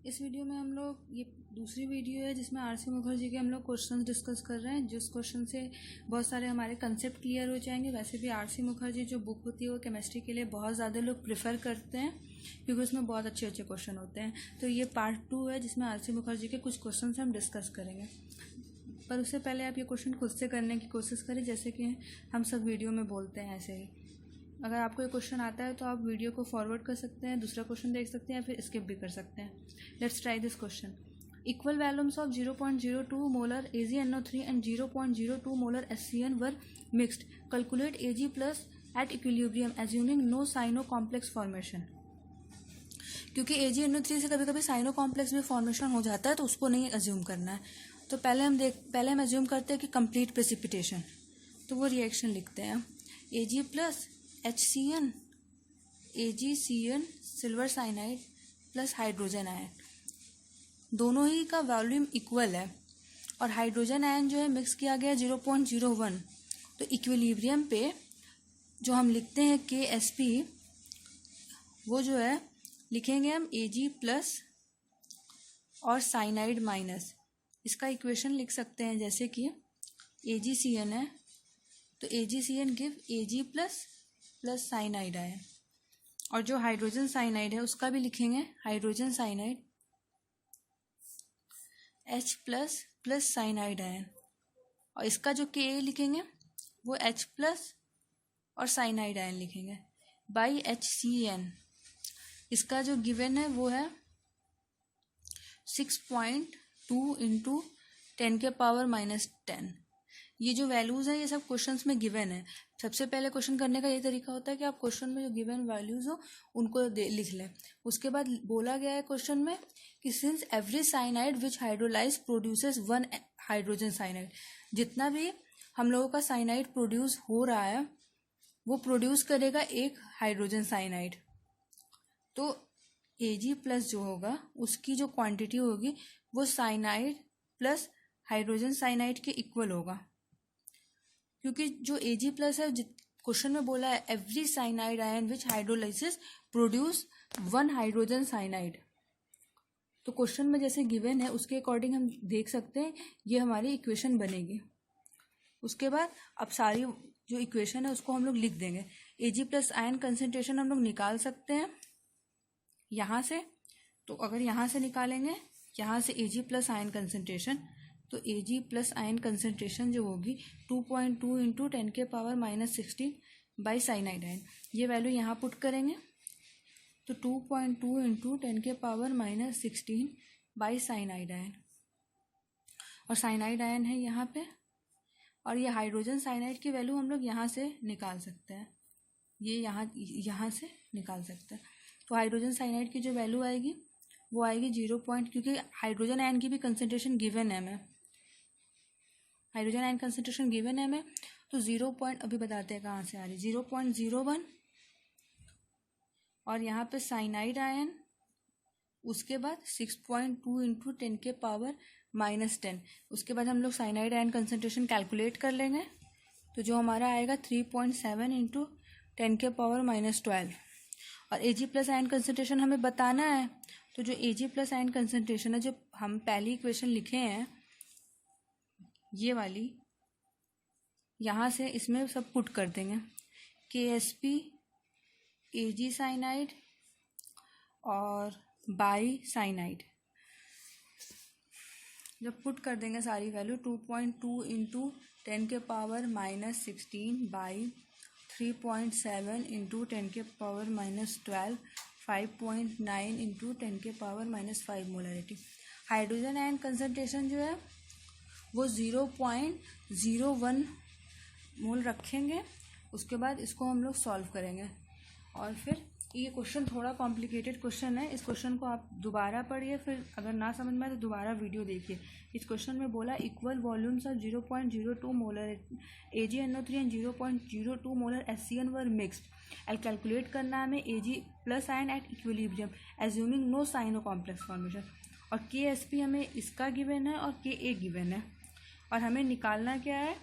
इस वीडियो में हम लोग ये दूसरी वीडियो है जिसमें आरसी मुखर्जी के हम लोग क्वेश्चंस डिस्कस कर रहे हैं। जिस क्वेश्चन से बहुत सारे हमारे कंसेप्ट क्लियर हो जाएंगे। वैसे भी आरसी मुखर्जी जो बुक होती है वो केमिस्ट्री के लिए बहुत ज़्यादा लोग प्रेफर करते हैं क्योंकि उसमें बहुत अच्छे अच्छे क्वेश्चन होते हैं। तो ये पार्ट 2 है जिसमें आरसी मुखर्जी के कुछ क्वेश्चन हम डिस्कस करेंगे। पर उससे पहले आप ये क्वेश्चन खुद से करने की कोशिश करें जैसे कि हम सब वीडियो में बोलते हैं ऐसे ही। अगर आपको ये क्वेश्चन आता है तो आप वीडियो को फॉरवर्ड कर सकते हैं, दूसरा क्वेश्चन देख सकते हैं या फिर स्किप भी कर सकते हैं। Let's try this question. Equal volumes of 0.02 molar AgNO3 and 0.02 molar HCN were mixed. Calculate Ag plus at equilibrium assuming no cyano complex formation. क्योंकि AgNO3 से कभी कभी साइनो कॉम्प्लेक्स भी फॉर्मेशन हो जाता है तो उसको नहीं एज्यूम करना है। तो पहले हम एज्यूम करते हैं कि कंप्लीट प्रेसिपिटेशन। तो वो रिएक्शन लिखते हैं Ag plus HCN AgCN silver cyanide plus hydrogen ion, दोनों ही का वॉल्यूम इक्वल है और हाइड्रोजन आयन जो है मिक्स किया गया 0.01। तो इक्विलिब्रियम पे जो हम लिखते हैं KSP वो जो है लिखेंगे हम Ag प्लस और साइनाइड माइनस। इसका इक्वेशन लिख सकते हैं जैसे कि AgCN है तो AgCN give Ag plus cyanide ion, और जो हाइड्रोजन साइनाइड है उसका भी लिखेंगे hydrogen cyanide H plus cyanide ion, और इसका जो Ka लिखेंगे वो H प्लस और साइनाइड आयन लिखेंगे बाई HCN। इसका जो गिवन है वो है 6.2 इंटू 10⁻⁻10। ये जो वैल्यूज़ हैं ये सब क्वेश्चंस में गिवन है। सबसे पहले क्वेश्चन करने का ये तरीका होता है कि आप क्वेश्चन में जो गिवन वैल्यूज़ हो उनको लिख लें। उसके बाद बोला गया है क्वेश्चन में कि सिंस एवरी साइनाइड विच हाइड्रोलाइज प्रोड्यूसेस 1 हाइड्रोजन साइनाइड, जितना भी हम लोगों का साइनाइड प्रोड्यूस हो रहा है वो प्रोड्यूस करेगा एक हाइड्रोजन साइनाइड। तो Ag प्लस जो होगा उसकी जो क्वांटिटी होगी वो साइनाइड प्लस हाइड्रोजन साइनाइड के इक्वल होगा, क्योंकि जो Ag प्लस है क्वेश्चन में बोला है एवरी साइनाइड आयन विच हाइड्रोलाइसिस प्रोड्यूस 1 हाइड्रोजन साइनाइड। तो क्वेश्चन में जैसे गिवन है उसके अकॉर्डिंग हम देख सकते हैं ये हमारी इक्वेशन बनेगी। उसके बाद अब सारी जो इक्वेशन है उसको हम लोग लिख देंगे। Ag प्लस आयन कंसेंट्रेशन हम लोग निकाल सकते हैं यहाँ से। तो अगर यहाँ से निकालेंगे यहाँ से Ag प्लस आयन कंसेंट्रेशन, तो Ag प्लस आयन कंसेंट्रेशन जो होगी 2.2 इंटू 10⁻⁻16 बाई साइनाइड आयन। ये वैल्यू यहाँ पुट करेंगे तो 2.2 इंटू 10⁻⁻16 बाई साइनाइड आयन, और साइनाइड आयन है यहाँ पे, और ये हाइड्रोजन साइनाइड की वैल्यू हम लोग यहाँ से निकाल सकते हैं। ये यहाँ से निकाल सकते हैं। तो हाइड्रोजन साइनाइड की जो वैल्यू आएगी वो आएगी 0. क्योंकि हाइड्रोजन आयन की भी कंसेंट्रेशन गिवन है हमें, हाइड्रोजन आयन कंसेंट्रेशन गिवन है हमें, तो 0. अभी बताते हैं कहाँ से आ रही, 0.01, और यहाँ पे साइनाइड आयन, उसके बाद 6.2 इंटू 10⁻⁻10। उसके बाद हम लोग साइनाइड आयन कंसेंट्रेशन कैलकुलेट कर लेंगे तो जो हमारा आएगा 3.7 इंटू 10⁻⁻12। और Ag प्लस आयन कंसेंट्रेशन हमें बताना है, तो जो Ag प्लस आयन कंसेंट्रेशन है जो हम पहली इक्वेशन लिखे हैं ये वाली, यहाँ से इसमें सब पुट कर देंगे KSP Ag साइनाइड और बाई साइनाइड। जब पुट कर देंगे सारी value 2.2 into 10⁻⁻16 by 3.7 into 10⁻⁻12, 5.9 into 10⁻⁻5 molarity. Hydrogen ion concentration जो है वो 0.01 मोल रखेंगे। उसके बाद इसको हम लोग सॉल्व करेंगे, और फिर ये क्वेश्चन थोड़ा कॉम्प्लिकेटेड क्वेश्चन है। इस क्वेश्चन को आप दोबारा पढ़िए, फिर अगर ना समझ में आए तो दोबारा वीडियो देखिए। इस क्वेश्चन में बोला equal volumes of 0.02 molar AgNO3 and 0.02 molar HCN were mixed and calculate करना हमें Ag plus ion at equilibrium assuming no cyano complex formation. और KSP हमें इसका गिवन है और Ka गिवन है, और हमें निकालना क्या है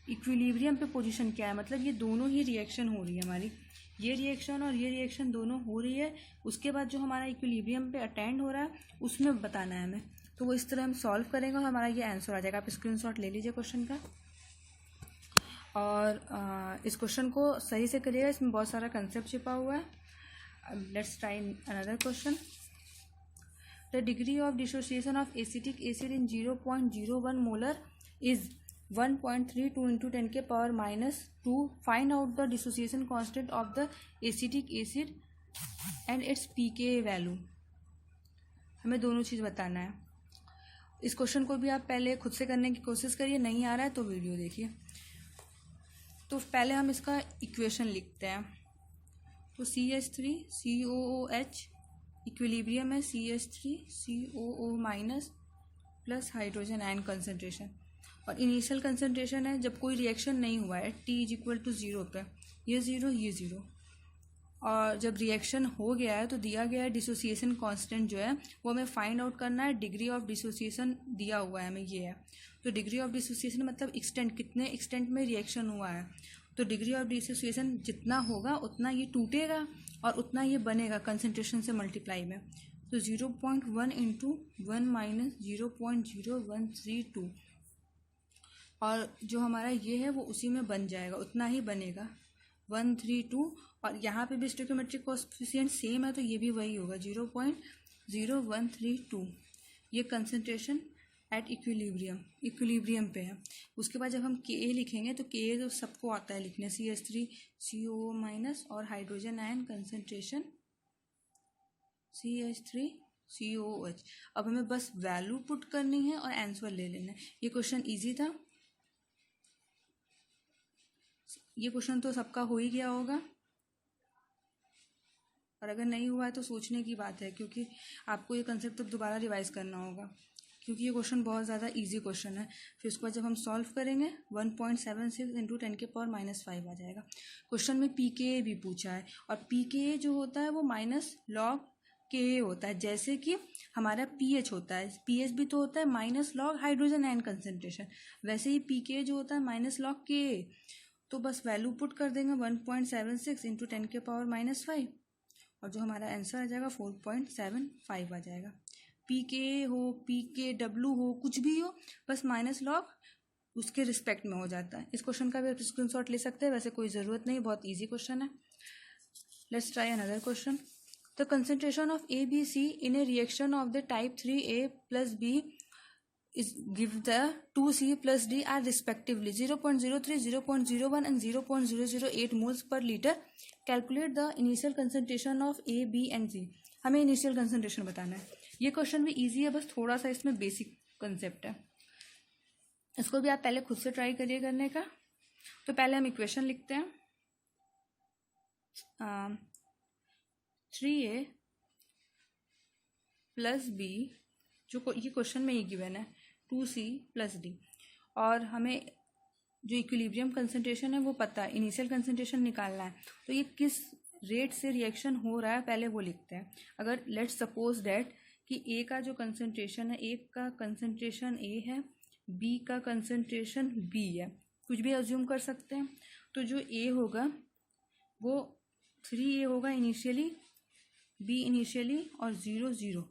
इक्विलिब्रियम पे पोजीशन क्या है, मतलब ये दोनों ही रिएक्शन हो रही है हमारी। ये रिएक्शन और ये रिएक्शन दोनों हो रही है, उसके बाद जो हमारा इक्विलिब्रियम पे अटेंड हो रहा है उसमें बताना है हमें। तो वो इस तरह हम सॉल्व करेंगे और हमारा ये आंसर आ जाएगा। आप स्क्रीनशॉट ले लीजिए क्वेश्चन का और इस क्वेश्चन को सही से करिएगा, इसमें बहुत सारा कंसेप्ट छिपा हुआ है। Let's try another question. The degree of dissociation of acetic acid in 0.01 molar is 1.32 into 10 के power -2. Find out the dissociation constant of the acetic acid and it's pKa value. हमें दोनों चीज़ बताना है। इस क्वेश्चन को भी आप पहले खुद से करने की कोशिश करिए, नहीं आ रहा है तो वीडियो देखिए। तो पहले हम इसका इक्वेशन लिखते हैं। तो CH3 COOH इक्विलिब्रियम है CH3 COO- plus hydrogen ion concentration, और इनिशियल कंसनट्रेशन है जब कोई रिएक्शन नहीं हुआ है T = 0 पे, ये 0 ये 0। और जब रिएक्शन हो गया है तो दिया गया है डिसोसिएशन कांस्टेंट जो है वो हमें फाइंड आउट करना है। डिग्री ऑफ डिसोसिएशन दिया हुआ है हमें, ये है। तो डिग्री ऑफ डिसोसिएशन मतलब एक्सटेंट, कितने एक्सटेंट में रिएक्शन हुआ है। तो डिग्री ऑफ डिसोसिएशन जितना होगा उतना ये टूटेगा और उतना ये बनेगा कंसनट्रेशन से मल्टीप्लाई में। तो 0.1 × 1 - 0.0132, और जो हमारा ये है वो उसी में बन जाएगा, उतना ही बनेगा 132। और यहाँ पे भी स्टोइकियोमेट्रिक कोएफिशिएंट सेम है तो ये भी वही होगा 0.0132। ये कंसंट्रेशन एट इक्विलिब्रियम पे है। उसके बाद जब हम Ka लिखेंगे तो Ka तो सबको आता है लिखने, CH3 COO- और hydrogen ion concentration CH3 COOH। अब हमें बस वैल्यू पुट करनी है और आंसर ले लेना है। ये क्वेश्चन इजी था, ये क्वेश्चन तो सबका हो ही गया होगा, और अगर नहीं हुआ है तो सोचने की बात है, क्योंकि आपको ये कंसेप्ट तो दोबारा रिवाइज करना होगा, क्योंकि ये क्वेश्चन बहुत ज़्यादा इजी क्वेश्चन है। फिर उसके बाद जब हम सॉल्व करेंगे 1.76 × 10 के पावर -5 आ जाएगा। क्वेश्चन में pKa भी पूछा है, और pKa जो होता है वो -log Ka होता है, जैसे कि हमारा pH होता है, pH भी तो होता है -log हाइड्रोजन आयन कंसनट्रेशन, वैसे ही pKa जो होता है -log Ka। तो बस वैल्यू पुट कर देंगे 1.76 × 10 के पावर -5, और जो हमारा आंसर आ जाएगा 4.75 आ जाएगा। pKa हो pKw हो कुछ भी हो, बस -log उसके रिस्पेक्ट में हो जाता है। इस क्वेश्चन का भी आप स्क्रीनशॉट ले सकते हैं, वैसे कोई ज़रूरत नहीं, बहुत इजी क्वेश्चन है। Let's try another question. The concentration of ABC in A reaction of the type 3A + B is give the 2C + D are respectively 0.03, 0.01 and 0.008 moles per liter. Calculate the initial concentration of A, B and C. हमें initial concentration बताना है। ये question भी easy है, बस थोड़ा सा इसमें बेसिक कंसेप्ट है, इसको भी आप पहले खुद से ट्राई करिए करने का। तो पहले हम इक्वेशन लिखते हैं। 3A + B, जो ये क्वेश्चन में ही गिवन है, 2C + D, और हमें जो इक्विलिब्रियम कंसंट्रेशन है वो पता है, इनिशियल कंसंट्रेशन निकालना है। तो ये किस रेट से रिएक्शन हो रहा है पहले वो लिखते हैं। अगर लेट्स सपोज दैट कि A का जो कंसंट्रेशन है, A का कंसंट्रेशन A है, B का कंसंट्रेशन B है, कुछ भी अज्यूम कर सकते हैं। तो जो A होगा वो 3A होगा इनिशियली, B इनिशियली और 0 0,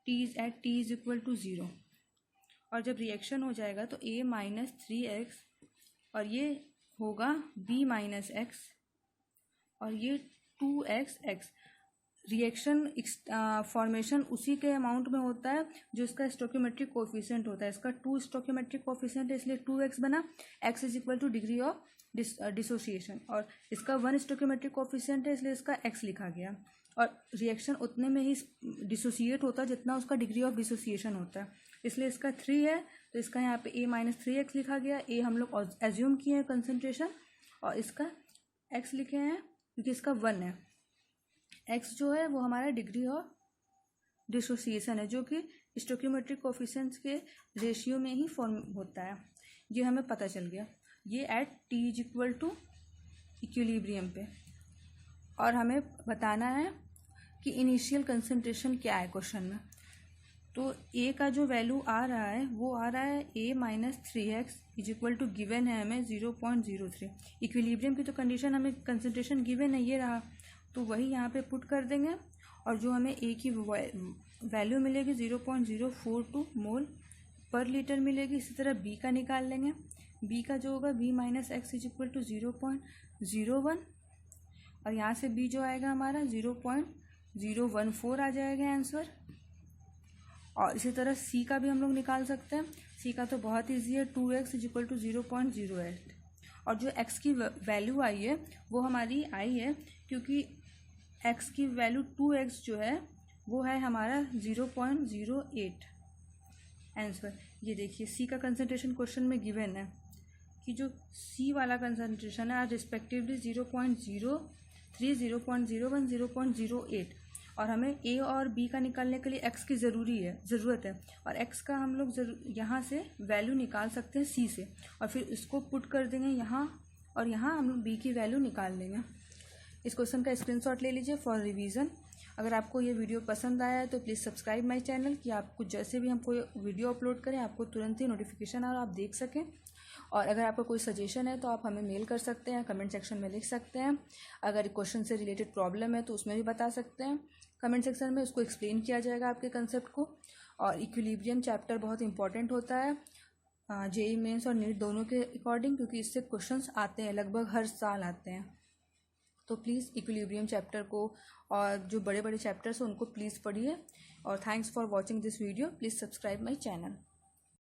T = 0। और जब रिएक्शन हो जाएगा तो A - 3x और ये होगा B - x और ये 2xx। रिएक्शन फॉर्मेशन उसी के अमाउंट में होता है जो इसका स्टोइकियोमेट्रिक कोएफिशिएंट होता है। इसका 2 स्टोइकियोमेट्रिक कोएफिशिएंट है, इसलिए 2x बना। x = डिग्री ऑफ डिसोसिएशन, और इसका 1 स्टोइकियोमेट्रिक कोएफिशिएंट है, इसलिए इसका x लिखा गया। और रिएक्शन उतने में ही डिसोसिएट होता है जितना उसका डिग्री ऑफ डिसोसिएशन होता है, इसलिए इसका 3 है, तो इसका यहाँ पे A - 3x लिखा गया। A हम लोग एज्यूम किए हैं कंसंट्रेशन, और इसका x लिखे हैं क्योंकि इसका 1 है। x जो है वो हमारा डिग्री ऑफ डिसोसिएशन है, जो कि स्टोइकियोमेट्रिक कोएफिशिएंट्स के रेशियो में ही फॉर्म होता है। ये हमें पता चल गया। ये एट T = इक्विलिब्रियम पे, और हमें बताना है कि इनिशियल कंसंट्रेशन क्या है क्वेश्चन में। तो ए का जो वैल्यू आ रहा है वो आ रहा है a minus 3x is equal to given है हमें 0.03। इक्विलिब्रियम की तो कंडीशन हमें कंसंट्रेशन गिवन है, ये रहा, तो वही यहाँ पे पुट कर देंगे और जो हमें a की वैल्यू मिलेगी 0.042 मोल पर लीटर मिलेगी। इसी तरह b का निकाल लेंगे, b का जो होगा b minus x is equal to 0.01 और यहाँ से b जो आएगा हमारा 0.014 आ जाएगा आंसर। और इसी तरह c का भी हम लोग निकाल सकते हैं, c का तो बहुत ईजी है, 2x इज इक्वल टू 0.08 और जो x की वैल्यू आई है वो हमारी आई है क्योंकि x की वैल्यू 2x जो है वो है हमारा 0.08 आंसर। ये देखिए c का कंसंट्रेशन क्वेश्चन में गिवन है कि जो c वाला कंसंट्रेशन है आज रिस्पेक्टिवली 0.03, 0.01, 0.08 और हमें a और b का निकालने के लिए x की ज़रूरत है और x का हम लोग यहाँ से वैल्यू निकाल सकते हैं c से और फिर इसको पुट कर देंगे यहाँ और यहाँ हम लोग b की वैल्यू निकाल लेंगे। इस क्वेश्चन का स्क्रीनशॉट ले लीजिए फॉर रिवीजन। अगर आपको ये वीडियो पसंद आया है तो प्लीज़ सब्सक्राइब माय चैनल कि आपको जैसे भी हम कोई वीडियो अपलोड करें आपको तुरंत ही नोटिफिकेशन और आप देख सकें। और अगर आपका कोई सजेशन है तो आप हमें मेल कर सकते हैं, कमेंट सेक्शन में लिख सकते हैं। अगर क्वेश्चन से रिलेटेड प्रॉब्लम है तो उसमें भी बता सकते हैं कमेंट सेक्शन में, उसको एक्सप्लेन किया जाएगा आपके कंसेप्ट को। और इक्विलिब्रियम चैप्टर बहुत इंपॉर्टेंट होता है जेईई मेंस और नीट दोनों के अकॉर्डिंग, क्योंकि इससे क्वेश्चंस आते हैं, लगभग हर साल आते हैं। तो प्लीज़ इक्विलिब्रियम चैप्टर को और जो बड़े बड़े चैप्टर्स हैं उनको प्लीज़ पढ़िए। और thanks for watching this video. Please subscribe my channel.